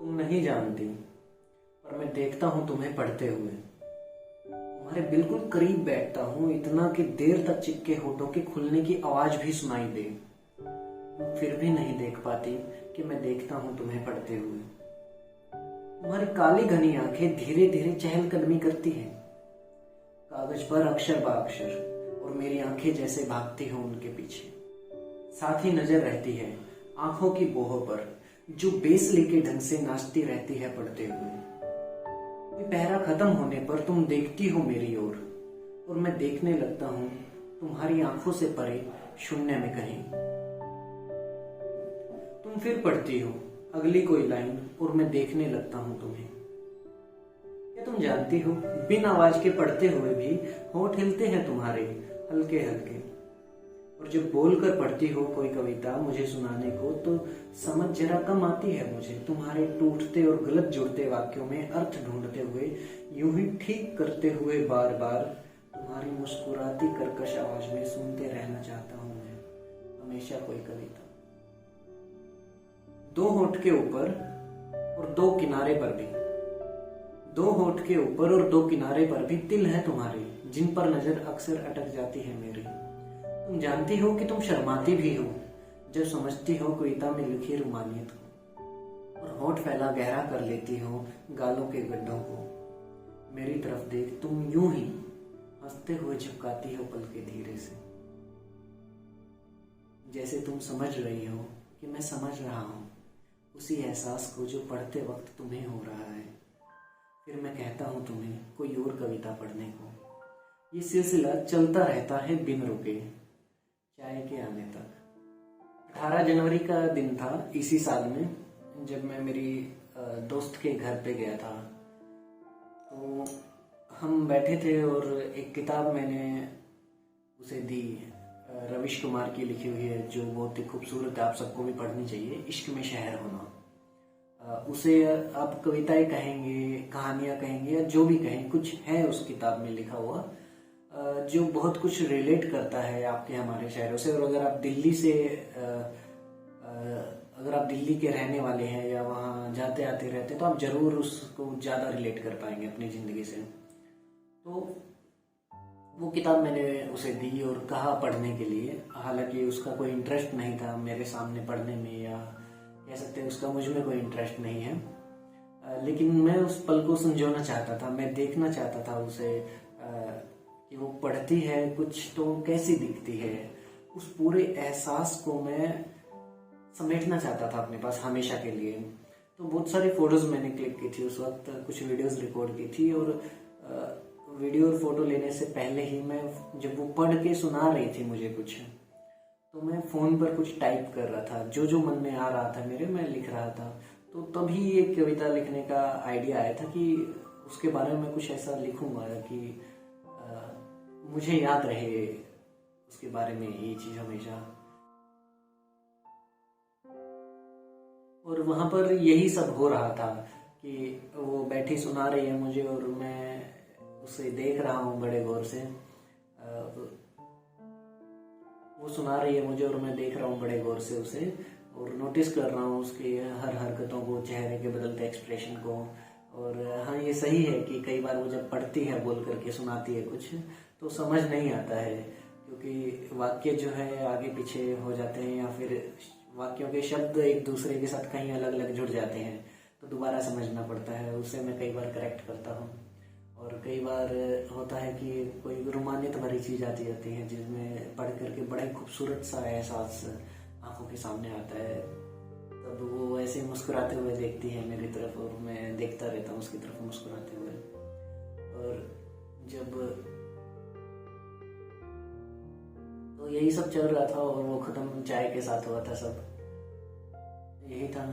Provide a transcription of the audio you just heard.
तुम नहीं जानती, पर मैं देखता हूँ तुम्हें पढ़ते हुए। तुम्हारे बिल्कुल करीब बैठता हूँ, इतना कि देर तक चिपके होठों के खुलने की आवाज भी सुनाई दे। फिर भी नहीं देख पाती कि मैं देखता हूँ तुम्हें पढ़ते हुए। तुम्हारी काली घनी आंखें धीरे धीरे चहलकदमी करती हैं, कागज पर अक्षर ब अक्षर, और मेरी आंखें जैसे भागती हो उनके पीछे। साथ ही नजर रहती है आंखों की बोहों पर, जो बेसली के ढंग से नाचती रहती है पढ़ते हुए। कोई पहरा खत्म होने पर तुम देखती हो मेरी ओर, और मैं देखने लगता हूँ तुम्हारी आंखों से परे शून्य में कहीं। तुम फिर पढ़ती हो अगली कोई लाइन, और मैं देखने लगता हूँ तुम्हें। क्या तुम जानती हो, बिन आवाज के पढ़ते हुए भी होठ हिलते हैं तुम्हारे हल्के हल्के। और जब बोलकर पढ़ती हो कोई कविता मुझे सुनाने को, तो समझ जरा कम आती है मुझे तुम्हारे टूटते और गलत जुड़ते वाक्यों में अर्थ ढूंढते हुए, यूं ही ठीक करते हुए बार बार तुम्हारी मुस्कुराती कर्कश आवाज में सुनते रहना चाहता हूं मैं हमेशा कोई कविता। दो होठ के ऊपर और दो किनारे पर भी, दो होठ के ऊपर और दो किनारे पर भी तिल है तुम्हारे, जिन पर नजर अक्सर अटक जाती है मेरी। तुम जानती हो कि तुम शर्माती भी हो जब समझती हो कविता में लिखी रुमानियत को, और होठ फैला गहरा कर लेती हो गालों के गड्ढों को। मेरी तरफ देख तुम यूं ही हंसते हुए झपकाती हो पलके धीरे से, जैसे तुम समझ रही हो कि मैं समझ रहा हूं उसी एहसास को जो पढ़ते वक्त तुम्हें हो रहा है। फिर मैं कहता हूं तुम्हें कोई और कविता पढ़ने को। ये सिलसिला चलता रहता है बिन रुके, चाय के आने तक। 18 जनवरी का दिन था इसी साल में, जब मैं मेरी दोस्त के घर पे गया था। तो हम बैठे थे और एक किताब मैंने उसे दी, रविश कुमार की लिखी हुई है, जो बहुत ही खूबसूरत है, आप सबको भी पढ़नी चाहिए, इश्क में शहर होना। उसे आप कविताएं कहेंगे, कहानियां कहेंगे, या जो भी कहें, कुछ है उस किताब में लिखा हुआ जो बहुत कुछ रिलेट करता है आपके हमारे शहरों से। और अगर आप दिल्ली से अगर आप दिल्ली के रहने वाले हैं या वहाँ जाते आते रहते, तो आप जरूर उसको ज़्यादा रिलेट कर पाएंगे अपनी ज़िंदगी से। तो वो किताब मैंने उसे दी और कहा पढ़ने के लिए। हालांकि उसका कोई इंटरेस्ट नहीं था मेरे सामने पढ़ने में, या कह सकते हैं उसका मुझ में कोई इंटरेस्ट नहीं है, लेकिन मैं उस पल को संजोना चाहता था। मैं देखना चाहता था उसे कि वो पढ़ती है कुछ तो कैसी दिखती है। उस पूरे एहसास को मैं समेटना चाहता था अपने पास हमेशा के लिए। तो बहुत सारी फोटोज मैंने क्लिक की थी उस वक्त, कुछ वीडियोस रिकॉर्ड की थी, और वीडियो और फोटो लेने से पहले ही मैं, जब वो पढ़ के सुना रही थी मुझे कुछ, तो मैं फोन पर कुछ टाइप कर रहा था, जो जो मन में आ रहा था मेरे, मैं लिख रहा था। तो तभी एक कविता लिखने का आइडिया आया था कि उसके बारे में कुछ ऐसा लिखूंगा कि मुझे याद रहे उसके बारे में ये चीज हमेशा। और वहां पर यही सब हो रहा था कि वो बैठी सुना रही है मुझे, और मैं उसे देख रहा हूँ बड़े गौर से। वो सुना रही है मुझे और मैं देख रहा हूँ बड़े गौर से उसे, और नोटिस कर रहा हूँ उसकी हर हरकतों को, चेहरे के बदलते एक्सप्रेशन को। और हाँ, ये सही है कि कई बार वो जब पढ़ती है, बोल करके सुनाती है कुछ, तो समझ नहीं आता है, क्योंकि वाक्य जो है आगे पीछे हो जाते हैं, या फिर वाक्यों के शब्द एक दूसरे के साथ कहीं अलग अलग जुड़ जाते हैं, तो दोबारा समझना पड़ता है। उसे मैं कई बार करेक्ट करता हूँ। और कई बार होता है कि कोई रोमानियत भरी चीज आती जाती है, जिसमें पढ़ करके बड़ा ही खूबसूरत सा एहसास आंखों के सामने आता है। तब वो ऐसे मुस्कुराते हुए देखती है मेरी तरफ, और मैं देखता रहता हूँ उसकी तरफ मुस्कुराते हुए। और जब तो यही सब चल रहा था, और वो खत्म चाय के साथ हुआ था सब, यही था।